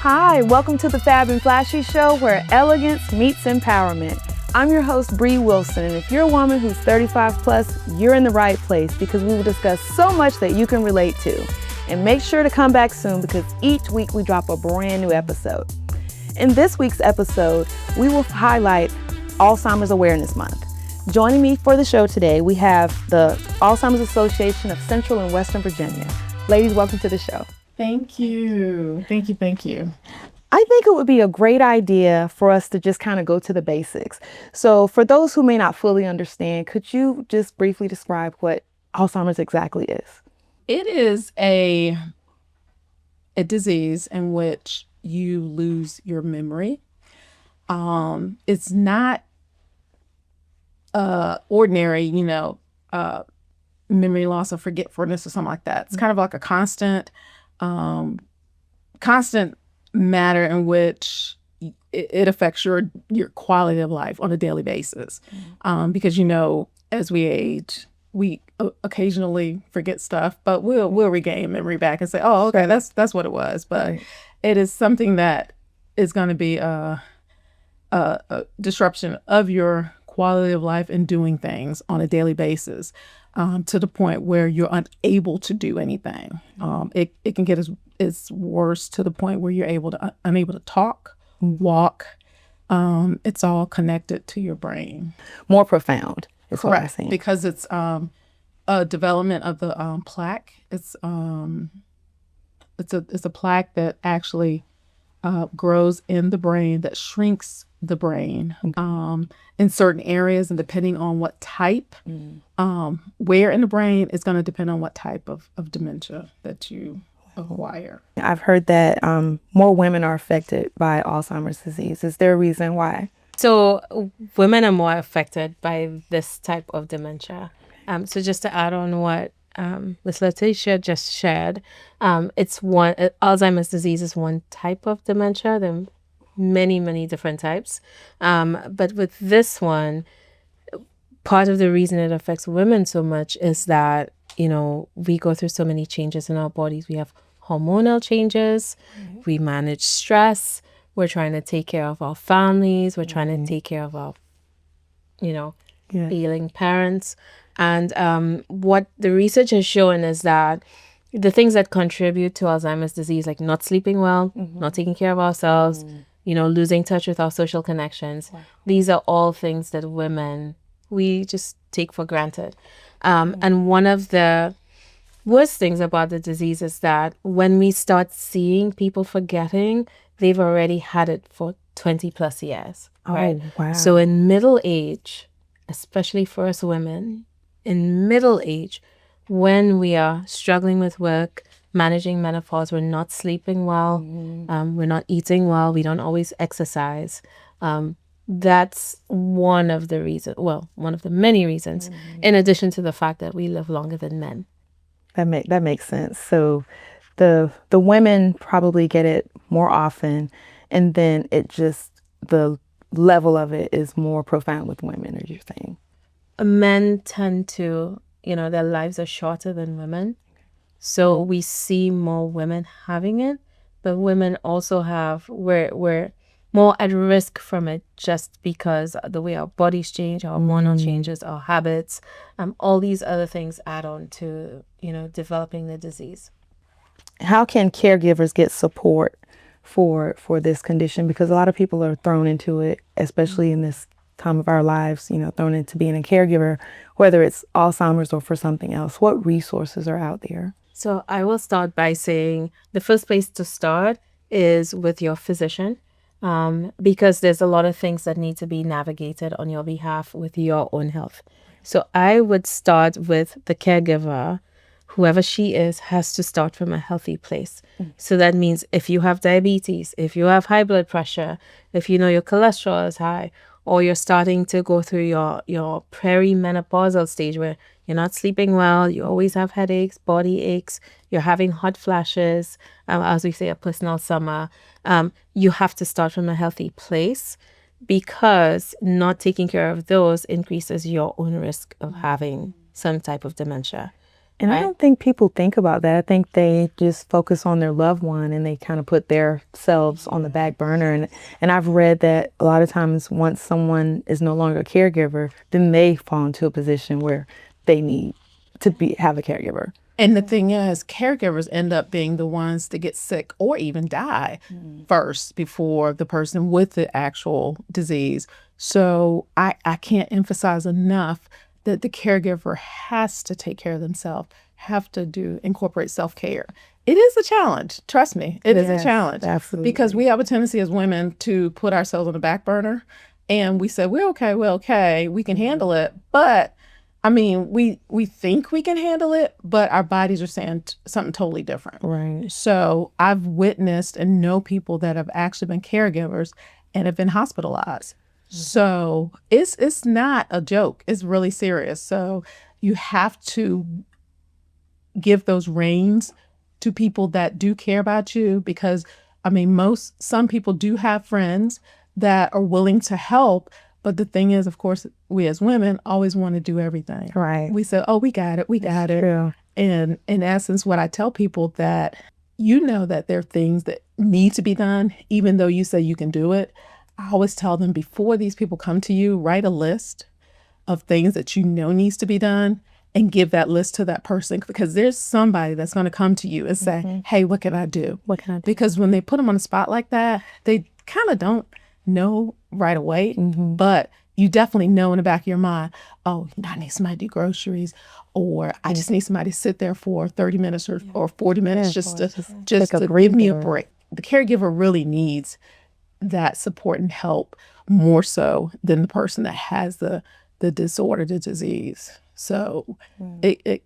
Hi, welcome to the Fab and Flashy Show, where elegance meets empowerment. I'm your host, Bree Wilson, and if you're a woman who's 35 plus, you're in the right place because we will discuss so much that you can relate to. And make sure to come back soon because each week we drop a brand new episode. In this week's episode, we will highlight Alzheimer's Awareness Month. Joining me for the show today, we have the Alzheimer's Association of Central and Western Virginia. Ladies, welcome to the show. Thank you. Thank you. I think it would be a great idea for us to just kind of go to the basics. So for those who may not fully understand, could you just briefly describe what Alzheimer's exactly is? It is a disease in which you lose your memory. It's not ordinary, memory loss or forgetfulness or something like that. It's kind of like a constant matter in which it affects your quality of life on a daily basis. Because as we age, we occasionally forget stuff, but we'll regain memory back and say, "Oh, okay, that's what it was." But it is something that is going to be a disruption of your quality of life and doing things on a daily basis, to the point where you're unable to do anything. It can get as worse to the point where you're unable to talk, walk. It's all connected to your brain. More profound. Is what I'm Correct, saying. because it's a development of the plaque. It's a plaque that actually grows in the brain that shrinks the brain in certain areas, and depending on what type, where in the brain is going to depend on what type of dementia that you acquire. I've heard that more women are affected by Alzheimer's disease. Is there a reason why? So women are more affected by this type of dementia. So just to add on what Ms. Letitia just shared, Alzheimer's disease is one type of dementia. There are many different types. But with this one, part of the reason it affects women so much is that, we go through so many changes in our bodies. We have hormonal changes. We manage stress. We're trying to take care of our families. We're trying to take care of our, ailing parents. And what the research has shown is that the things that contribute to Alzheimer's disease, like not sleeping well, not taking care of ourselves, losing touch with our social connections, these are all things that women, we just take for granted. And one of the worst things about the disease is that when we start seeing people forgetting, they've already had it for 20 plus years. Right? Oh, wow. So in middle age, especially for us women, in middle age, when we are struggling with work, managing menopause, we're not sleeping well, we're not eating well, we don't always exercise. That's one of the reasons, one of the many reasons, in addition to the fact that we live longer than men. That makes sense. So the women probably get it more often, and then the level of it is more profound with women, are you saying? Men tend to, their lives are shorter than women. So we see more women having it, but women also we're more at risk from it just because the way our bodies change, our hormonal changes, our habits, all these other things add on to, developing the disease. How can caregivers get support for this condition? Because a lot of people are thrown into it, especially in this time of our lives, thrown into being a caregiver, whether it's Alzheimer's or for something else. What resources are out there? So I will start by saying the first place to start is with your physician, because there's a lot of things that need to be navigated on your behalf with your own health. So I would start with the caregiver. Whoever she is has to start from a healthy place. So that means if you have diabetes, if you have high blood pressure, if your cholesterol is high, or you're starting to go through your perimenopausal stage where you're not sleeping well, you always have headaches, body aches, you're having hot flashes, as we say, a personal summer, you have to start from a healthy place, because not taking care of those increases your own risk of having some type of dementia. And I don't think people think about that. I think they just focus on their loved one and they kind of put their selves on the back burner. And I've read that a lot of times once someone is no longer a caregiver, then they fall into a position where they need to have a caregiver. And the thing is, caregivers end up being the ones that get sick or even die first before the person with the actual disease. So I can't emphasize enough that the caregiver has to take care of themselves, have to incorporate self-care. It is a challenge. Trust me, it is a challenge. Absolutely. Because we have a tendency as women to put ourselves on the back burner and we say, we're okay, we can handle it. But I mean, we think we can handle it, but our bodies are saying something totally different. Right. So I've witnessed and know people that have actually been caregivers and have been hospitalized. So it's not a joke. It's really serious. So you have to give those reins to people that do care about you because, I mean, some people do have friends that are willing to help. But the thing is, of course, we as women always want to do everything. Right. We say, oh, we got it. True. And in essence, what I tell people that that there are things that need to be done, even though you say you can do it. I always tell them before these people come to you, write a list of things that needs to be done and give that list to that person because there's somebody that's going to come to you and say, hey, what can I do? What can I do? Because when they put them on a spot like that, they kind of don't know right away, but you definitely know in the back of your mind, oh, I need somebody to do groceries, or I just need somebody to sit there for 30 minutes or 40 minutes just to give me a break. The caregiver really needs that support and help more so than the person that has the disorder, the disease. So it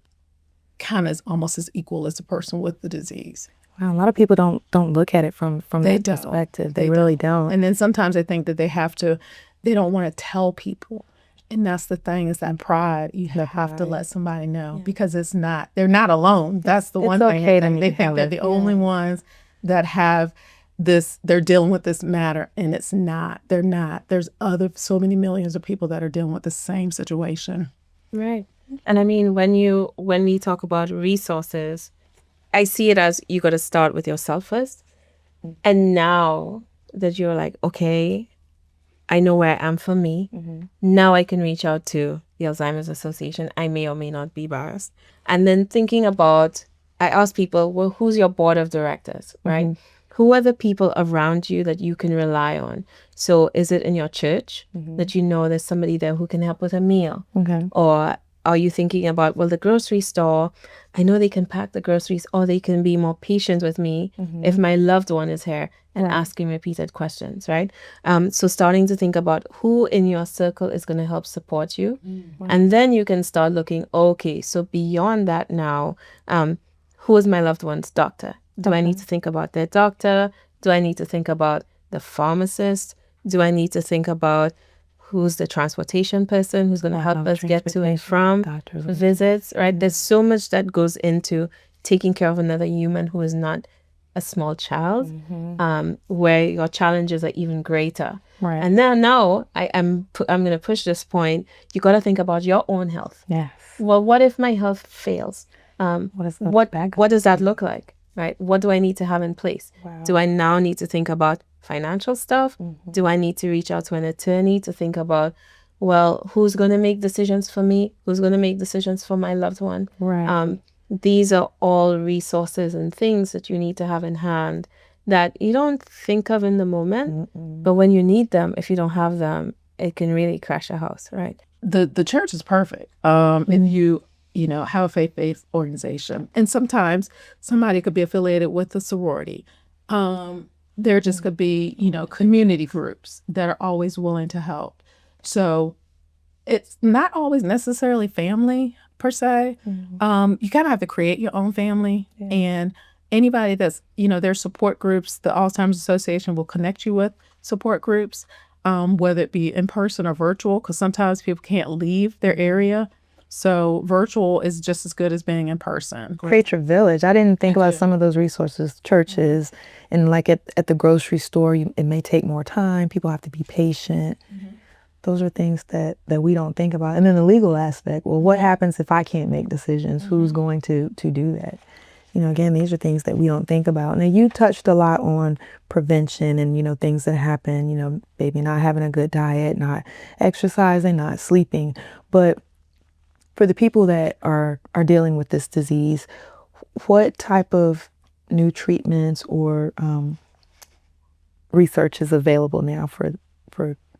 kind of is almost as equal as the person with the disease. Wow, a lot of people don't look at it from that perspective. They really don't. And then sometimes they think that they don't want to tell people. And that's the thing, is that pride. You have to let somebody know because they're not alone. That's the one thing. Okay they think they're the only ones that have this, they're dealing with this matter, and it's not. They're not. There's so many millions of people that are dealing with the same situation. Right. And I mean, when we talk about resources, I see it as you got to start with yourself first. And now that you're like, okay, I know where I am for me. Now I can reach out to the Alzheimer's Association. I may or may not be biased. And then thinking about, I ask people, well, who's your board of directors, right? Who are the people around you that you can rely on? So is it in your church that there's somebody there who can help with a meal? Okay. Or are you thinking about, well, the grocery store, I know they can pack the groceries, or they can be more patient with me if my loved one is here and asking repeated questions, right? So starting to think about who in your circle is going to help support you. And then you can start looking, okay, so beyond that now, who is my loved one's doctor? Do I need to think about their doctor? Do I need to think about the pharmacist? Do I need to think about who's the transportation person who's going to help us get to and from visits, right? There's so much that goes into taking care of another human who is not a small child, where your challenges are even greater. Right. And then now I'm going to push this point. You got to think about your own health. Yes. Well, what if my health fails? What does that look like, right? What do I need to have in place? Wow. Do I now need to think about financial stuff? Do I need to reach out to an attorney to think about, well, who's going to make decisions for me? Who's going to make decisions for my loved one? Right. These are all resources and things that you need to have in hand that you don't think of in the moment, but when you need them, if you don't have them, it can really crash a house, right? The church is perfect. And you have a faith-based organization. And sometimes somebody could be affiliated with a sorority. There just could be, community groups that are always willing to help. So it's not always necessarily family per se. You kind of have to create your own family. And anybody that's, there's support groups, the Alzheimer's Association will connect you with support groups, whether it be in person or virtual, because sometimes people can't leave their area. So virtual is just as good as being in person. Create your village. I didn't think about some of those resources, churches, and like at the grocery store, it may take more time. People have to be patient. those are things that we don't think about. And then the legal aspect, well, what happens if I can't make decisions? Who's going to do that? Again, these are things that we don't think about. And you touched a lot on prevention and, things that happen, maybe not having a good diet, not exercising, not sleeping. But for the people that are dealing with this disease, what type of new treatments or research is available now for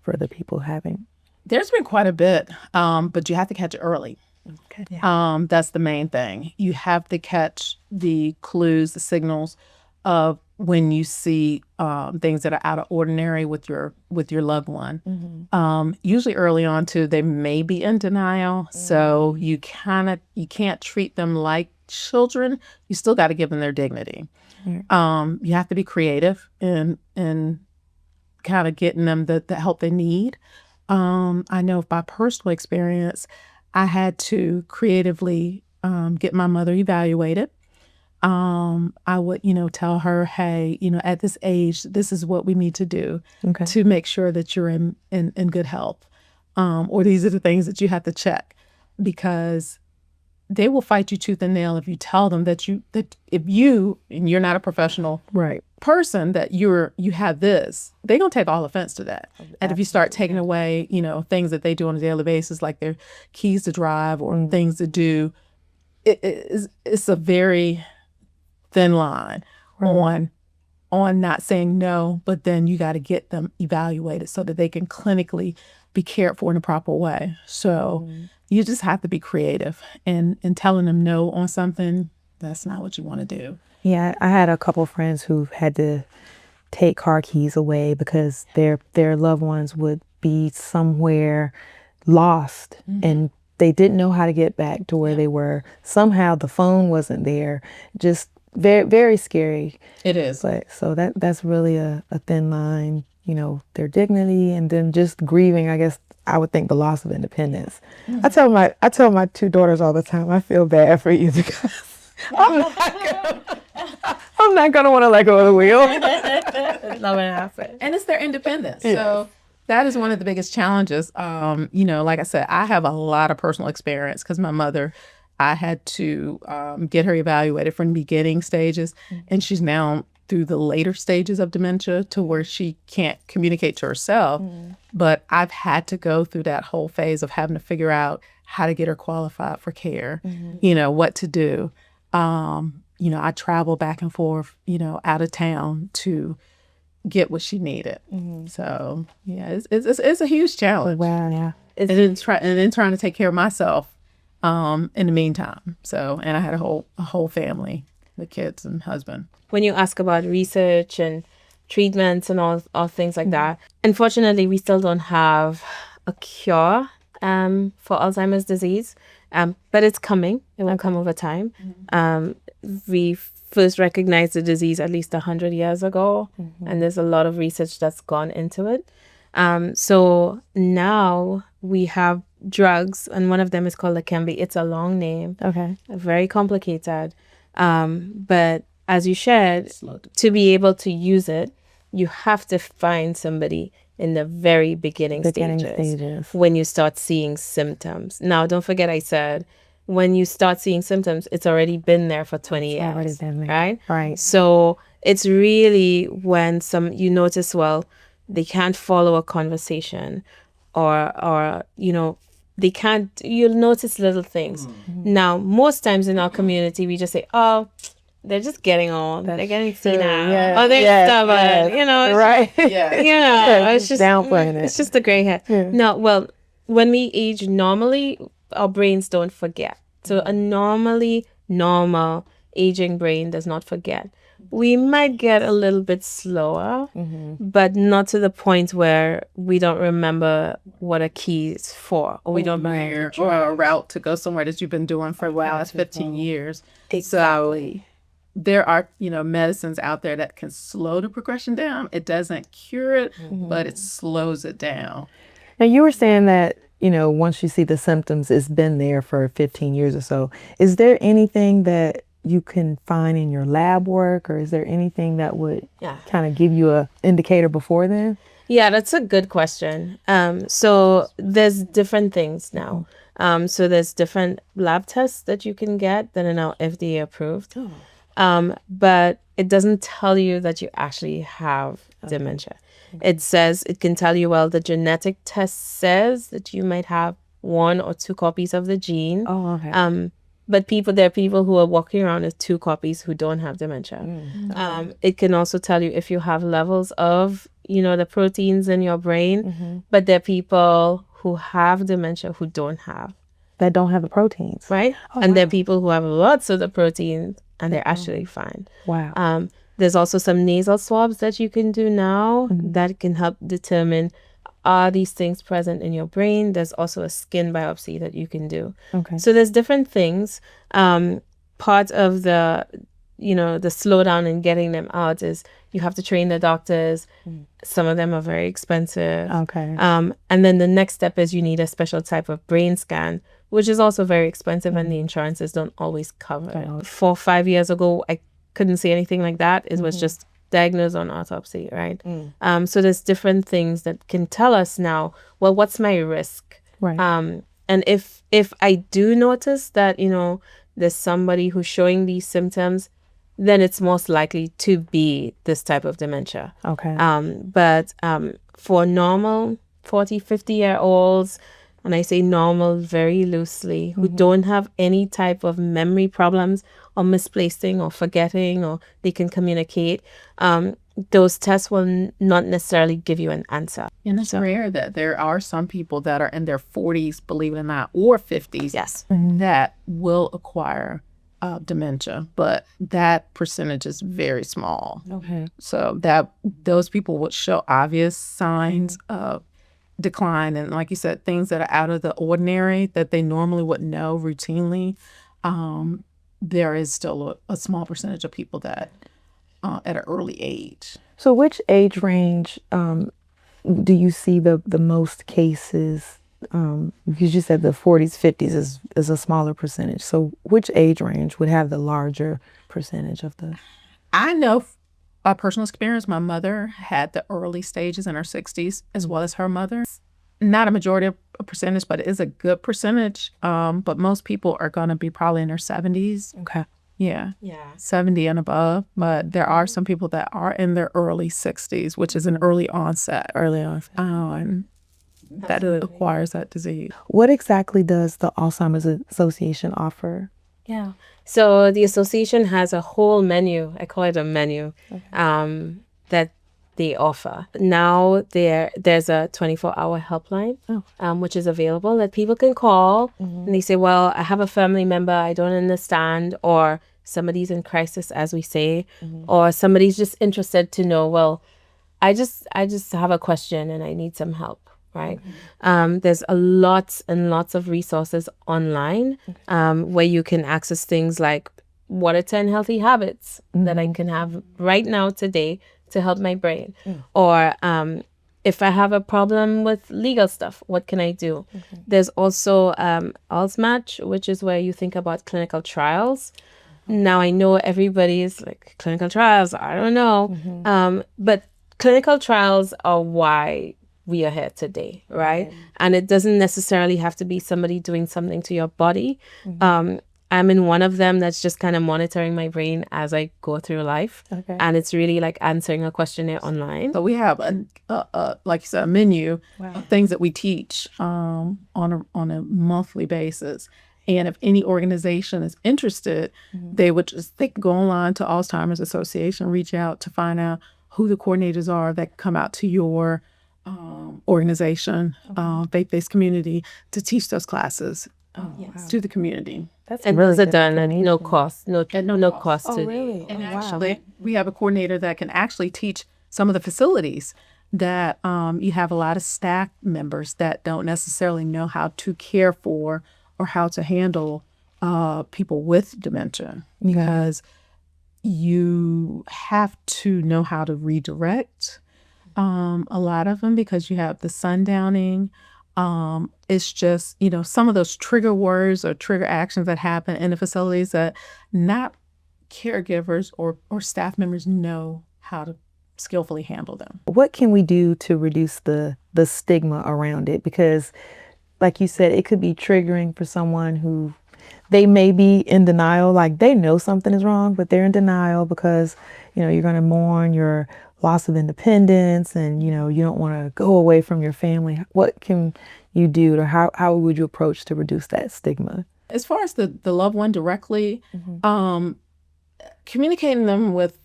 the people having? There's been quite a bit, but you have to catch it early. Okay. Yeah. That's the main thing. You have to catch the clues, the signals of when you see things that are out of ordinary with your loved one. Usually early on too, they may be in denial, so you can't treat them like children. You still got to give them their dignity. You have to be creative in kind of getting them the help they need. I know by personal experience, I had to creatively get my mother evaluated. I would, tell her, hey, at this age, this is what we need to do to make sure that you're in good health. Or these are the things that you have to check, because they will fight you tooth and nail if you tell them that if you, and you're not a professional person, that you have this, they're going to take all offense to that. Absolutely. And if you start taking away, things that they do on a daily basis, like their keys to drive or things to do, it's a very thin line on not saying no, but then you got to get them evaluated so that they can clinically be cared for in a proper way. So you just have to be creative, and telling them no on something, that's not what you want to do. Yeah, I had a couple friends who had to take car keys away because their loved ones would be somewhere lost and they didn't know how to get back to where they were. Somehow the phone wasn't there. Just very, very scary. It is. But so that's really a thin line, their dignity, and then just grieving, I guess I would think, the loss of independence. I tell my two daughters all the time, I feel bad for you because I'm not gonna want to let go of the wheel. It's not gonna happen. And it's their independence. Yeah. So that is one of the biggest challenges. Like I said, I have a lot of personal experience because my mother, I had to get her evaluated from the beginning stages, and she's now through the later stages of dementia to where she can't communicate to herself. But I've had to go through that whole phase of having to figure out how to get her qualified for care, what to do. I travel back and forth, out of town to get what she needed. So yeah, it's a huge challenge. Wow, yeah. And then trying to take care of myself in the meantime. So, and I had a whole family, the kids and husband. When you ask about research and treatments and all things like that, unfortunately, we still don't have a cure for Alzheimer's disease, but it's coming. It will come over time. We first recognized the disease at least 100 years ago, and there's a lot of research that's gone into it. So now we have drugs, and one of them is called Leqembi. It's a long name. Okay. Very complicated. But as you shared, to be able to use it, you have to find somebody in the very beginning stages when you start seeing symptoms. Now, don't forget I said, when you start seeing symptoms, it's already been there for 20 years. Already been there. Right? Right. So it's really when you notice, well, they can't follow a conversation or they can't, you'll notice little things. Now, most times in our community, we just say, oh, they're just getting old. They're getting senile. Yeah. Oh, they're stubborn. Right. It's just downplaying it. It's just a gray hair. Yeah. No, well, when we age normally, our brains don't forget. So a normal aging brain does not forget. We might get a little bit slower, but not to the point where we don't remember what a key is for, or we don't remember or a route to go somewhere that you've been doing for a while. That's 15 years. Exactly. So there are, medicines out there that can slow the progression down. It doesn't cure it, but it slows it down. Now, you were saying that, once you see the symptoms, it's been there for 15 years or so. Is there anything that you can find in your lab work, or is there anything that would Yeah. kind of give you a indicator before then? Yeah, that's a good question. So there's different things now. So there's different lab tests that you can get that are now FDA approved. But it doesn't tell you that you actually have dementia. It says, it can tell you, well, the genetic test says that you might have 1 or 2 copies of the gene. Oh, okay. But there are people who are walking around with 2 copies who don't have dementia. It can also tell you if you have levels of, the proteins in your brain, but there are people who have dementia who don't have. That don't have the proteins. Right? And there are people who have lots of the proteins and they're actually fine. Wow. There's also some nasal swabs that you can do now that can help determine, are these things present in your brain? There's also a skin biopsy that you can do. Okay. So there's different things. Part of the slowdown in getting them out is you have to train the doctors. Some of them are very expensive. Okay. And then the next step is you need a special type of brain scan, which is also very expensive, and the insurances don't always cover it. 4 or 5 years ago, I couldn't see anything like that. It was just diagnosed on autopsy, right? So there's different things that can tell us now, well, what's my risk? Right. And if I do notice that, there's somebody who's showing these symptoms, then it's most likely to be this type of dementia. Okay. But for normal 40, 50-year-olds, and I say normal very loosely, who don't have any type of memory problems or misplacing or forgetting, or they can communicate, those tests will not necessarily give you an answer. And it's rare that there are some people that are in their 40s, believe it or not, or 50s, Yes. that will acquire dementia, but that percentage is very small. Okay. So that those people would show obvious signs of decline, and like you said, things that are out of the ordinary that they normally would know routinely. There is still a small percentage of people that at an early age. So which age range do you see the most cases? Because you said the 40s, 50s is a smaller percentage. So which age range would have the larger percentage of the? I know by personal experience, my mother had the early stages in her 60s, as well as her mother. Not a majority of a percentage, but it is a good percentage. But most people are going to be probably in their 70s. Okay. Yeah. Yeah. 70 and above. But there are some people that are in their early 60s, which is an early onset. And that acquires that disease. What exactly does the Alzheimer's Association offer? Yeah. So the association has a whole menu. I call it a menu, that they offer. Now there's a 24-hour helpline, which is available that people can call, and they say, well, I have a family member I don't understand, or somebody's in crisis, as we say, or somebody's just interested to know, well, I just have a question and I need some help. Right. There's a lots and lots of resources online where you can access things like, what are 10 healthy habits that I can have right now today to help my brain? Or if I have a problem with legal stuff, what can I do? There's also Alzmatch, which is where you think about clinical trials. Now, I know everybody is like, clinical trials, I don't know. But clinical trials are why we are here today, right? And it doesn't necessarily have to be somebody doing something to your body. I'm in one of them that's just kind of monitoring my brain as I go through life. Okay. And it's really like answering a questionnaire online. So we have like you said, a menu of things that we teach on a monthly basis. And if any organization is interested, they can go online to Alzheimer's Association, reach out to find out who the coordinators are that come out to your organization, faith-based community, to teach those classes to the community. And those are done at no cost, no cost. Oh, to really? And Oh, actually, we have a coordinator that can actually teach some of the facilities that you have a lot of staff members that don't necessarily know how to care for or how to handle people with dementia, because you have to know how to redirect a lot of them, because you have the sundowning. It's just, some of those trigger words or trigger actions that happen in the facilities that not caregivers or staff members know how to skillfully handle them. What can we do to reduce the stigma around it? Because like you said, it could be triggering for someone who they may be in denial, like they know something is wrong, but they're in denial because, you're going to mourn your loss of independence and, you don't want to go away from your family. What can you do, or how would you approach to reduce that stigma? As far as the loved one directly, communicating them with,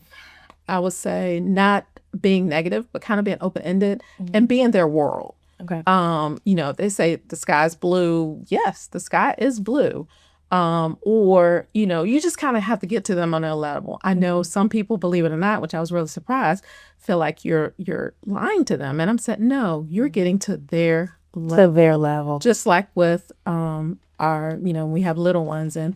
I would say, not being negative, but kind of being open-ended and be in their world. Okay. They say the sky's blue. Yes, the sky is blue. Or, you just kind of have to get to them on a level. I know some people, believe it or not, which I was really surprised, feel like you're lying to them. And I'm saying, no, you're getting to their level. To their level. Just like with we have little ones, and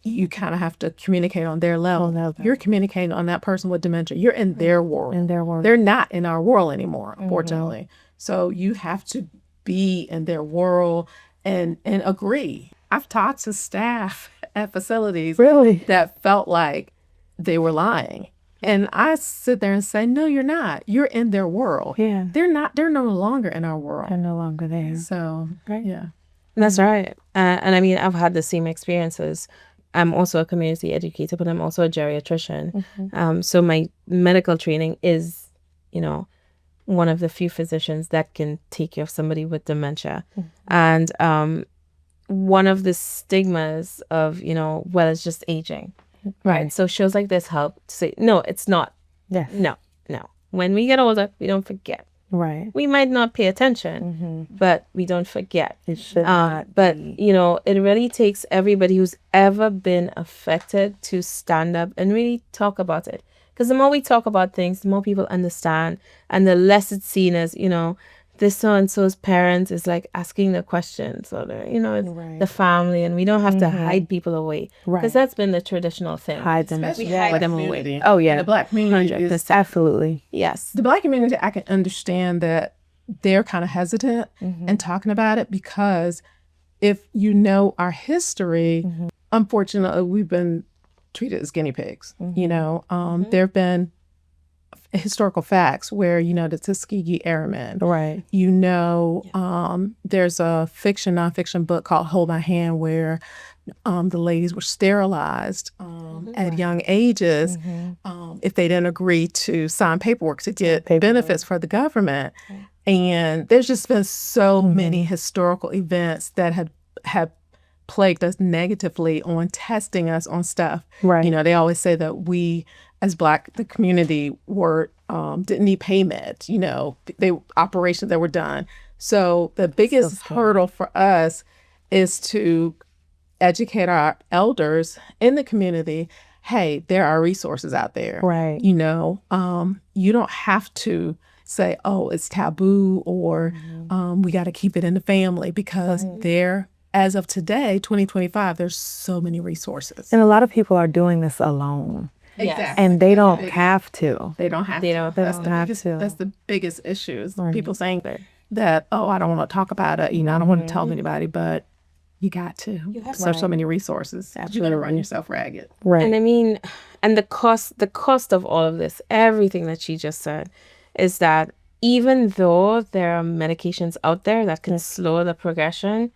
you kind of have to communicate on their level. You're communicating on that person with dementia. You're in their world. In their world. They're not in our world anymore, unfortunately. So you have to be in their world and agree. I've talked to staff at facilities that felt like they were lying. And I sit there and say, no, you're not. You're in their world. Yeah. They're no longer in our world. They're no longer there. So, yeah. That's right. And I mean, I've had the same experiences. I'm also a community educator, but I'm also a geriatrician. So my medical training is, one of the few physicians that can take care of somebody with dementia. And one of the stigmas of, it's just aging. Right. So shows like this help to say, no, it's not. Yes. No. When we get older, we don't forget. Right. We might not pay attention, but we don't forget. It should not But, be. It really takes everybody who's ever been affected to stand up and really talk about it. Because the more we talk about things, the more people understand, and the less it's seen as, this so-and-so's parents is like asking the questions, or the family, and we don't have to hide people away. Because that's been the traditional thing. Hide them. Especially We hide them community. away. Oh, yeah. The Black community is, Absolutely. Yes. the Black community, I can understand that they're kind of hesitant in talking about it, because if you know our history, unfortunately, we've been treated as guinea pigs. There have been historical facts where, the Tuskegee Airmen. Right. There's a nonfiction book called Hold My Hand, where the ladies were sterilized at young ages if they didn't agree to sign paperwork to get benefits for the government. And there's just been so many historical events that have plagued us negatively on testing us on stuff. Right. They always say that we, as Black, the community, didn't need payment, they operations that were done. So the biggest hurdle for us is to educate our elders in the community. Hey, there are resources out there. Right. You don't have to say, oh, it's taboo, or we got to keep it in the family, because as of today, 2025, there's so many resources. And a lot of people are doing this alone. Exactly. And they don't have to. They don't have to. That's the biggest issue, is people saying that, oh, I don't want to talk about it. I don't want to tell anybody, but you got to. There's so many resources. You're going to run yourself ragged. Right. And I mean, and the cost of all of this, everything that she just said, is that even though there are medications out there that can slow the progression,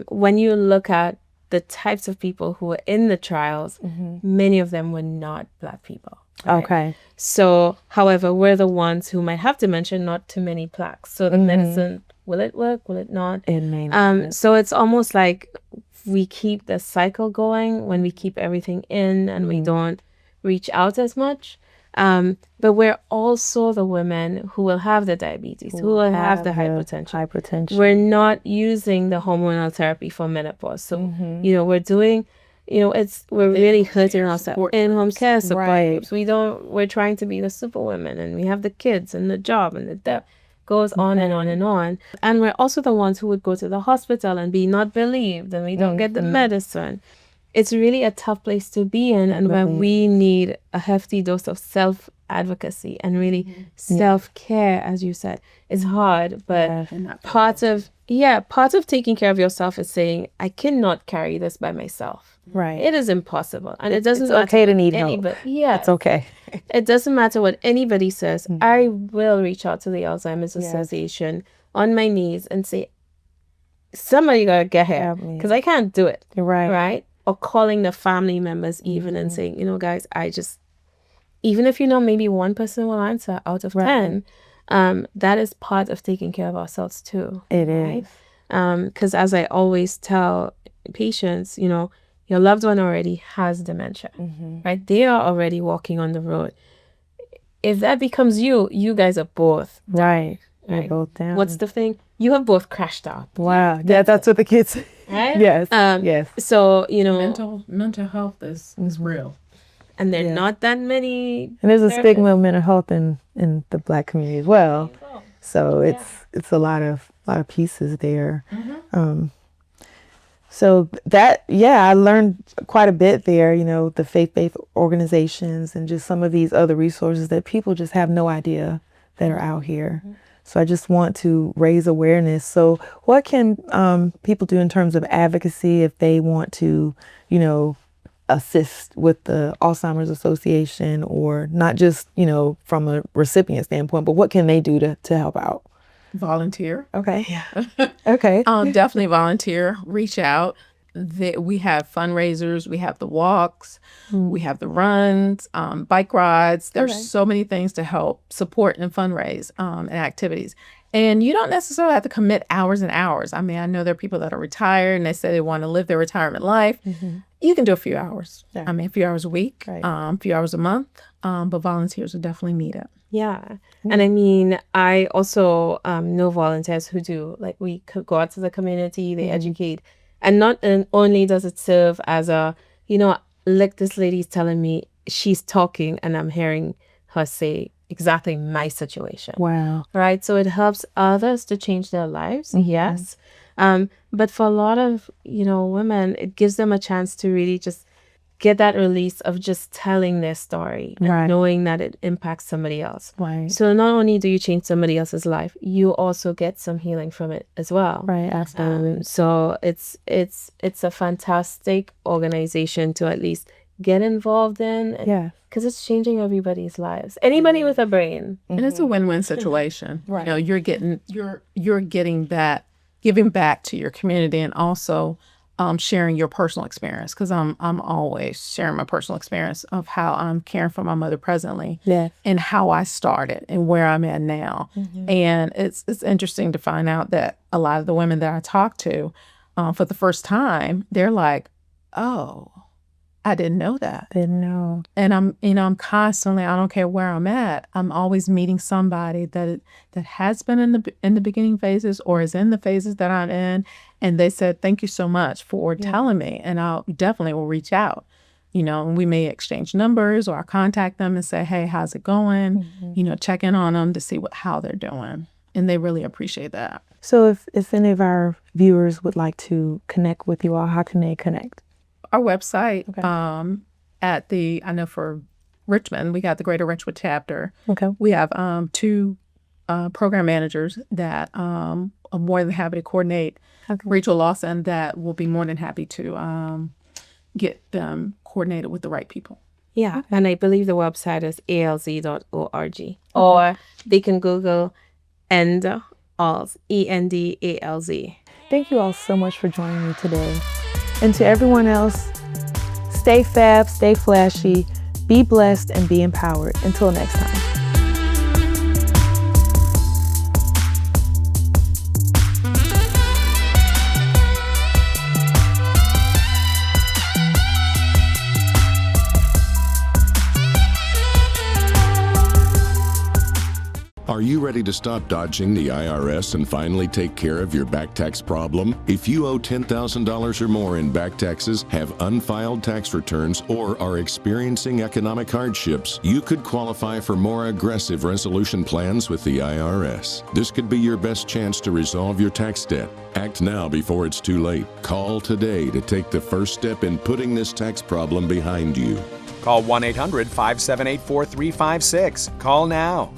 when you look at the types of people who were in the trials, many of them were not Black people. Right? Okay. So, however, we're the ones who might have dementia, not too many Blacks. So the medicine, will it work? Will it not? It may not. So it's almost like we keep the cycle going when we keep everything in and we don't reach out as much. But we're also the women who will have the diabetes, who will have the hypertension. We're not using the hormonal therapy for menopause. So, we're doing, we're really hurting ourselves. In-home care support groups. We're trying to be the superwomen, and we have the kids and the job and the debt. Goes on and on and on. And we're also the ones who would go to the hospital and be not believed, and we don't get the medicine. it's really a tough place to be in. And when we need a hefty dose of self-advocacy and really self-care, as you said, it's hard. But part of taking care of yourself is saying, I cannot carry this by myself. Right. It is impossible. And it doesn't It's okay to need help. Yeah. It's okay. It doesn't matter what anybody says. I will reach out to the Alzheimer's Association on my knees and say, somebody gotta get here because I can't do it. Right. Or calling the family members even and saying, guys, even if maybe one person will answer out of 10, that is part of taking care of ourselves too. It is. Because as I always tell patients, your loved one already has dementia, right? They are already walking on the road. If that becomes you guys are both right. You're both down. What's the thing? You have both crashed out. Wow. Yeah, that's what the kids say. Right? Yes. Yes. So, mental health is real. And there are not that many. And there's a stigma of mental health in the Black community as well. So it's a lot of pieces there. So that, I learned quite a bit there, the faith-based organizations and just some of these other resources that people just have no idea that are out here. So I just want to raise awareness. So what can people do in terms of advocacy if they want to, assist with the Alzheimer's Association, or not just, from a recipient standpoint, but what can they do to help out? Volunteer. Okay. Yeah. Okay. Definitely volunteer. Reach out. We have fundraisers. We have the walks. We have the runs, bike rides. There's so many things to help support and fundraise and activities. And you don't necessarily have to commit hours and hours. I mean, I know there are people that are retired and they say they want to live their retirement life. You can do a few hours. Yeah. I mean, a few hours a week, a few hours a month. But volunteers are definitely needed. Yeah. And I mean, I also know volunteers who do, like, we go out to the community, they educate. And not only does it serve as a, like this lady's telling me, she's talking and I'm hearing her say exactly my situation. Wow. Right. So it helps others to change their lives. Yes. But for a lot of, women, it gives them a chance to really just get that release of just telling their story and knowing that it impacts somebody else. Right. So not only do you change somebody else's life, you also get some healing from it as well. Right. Absolutely. So it's a fantastic organization to at least get involved in. Yeah. Because it's changing everybody's lives. Anybody with a brain. And it's a win-win situation. Right. You're getting that, giving back to your community, and also sharing your personal experience, because I'm always sharing my personal experience of how I'm caring for my mother presently, and how I started and where I'm at now. And it's interesting to find out that a lot of the women that I talk to for the first time, they're like, "Oh, I didn't know that." Didn't know. And I'm constantly, I don't care where I'm at, I'm always meeting somebody that has been in the beginning phases or is in the phases that I'm in, and they said, "Thank you so much for telling me," and I'll definitely will reach out. And we may exchange numbers, or I'll contact them and say, "Hey, how's it going?" Check in on them to see how they're doing, and they really appreciate that. So if any of our viewers would like to connect with you all, how can they connect? Our website, I know for Richmond, we got the Greater Richmond chapter. Okay. We have 2 program managers that are more than happy to coordinate. Rachel Lawson, that will be more than happy to get them coordinated with the right people. Yeah, and I believe the website is alz.org. Or they can Google ENDALZ, ENDALZ. Thank you all so much for joining me today. And to everyone else, stay fab, stay flashy, be blessed, and be empowered. Until next time. Are you ready to stop dodging the IRS and finally take care of your back tax problem? If you owe $10,000 or more in back taxes, have unfiled tax returns, or are experiencing economic hardships, you could qualify for more aggressive resolution plans with the IRS. This could be your best chance to resolve your tax debt. Act now before it's too late. Call today to take the first step in putting this tax problem behind you. Call 1-800-578-4356. Call now.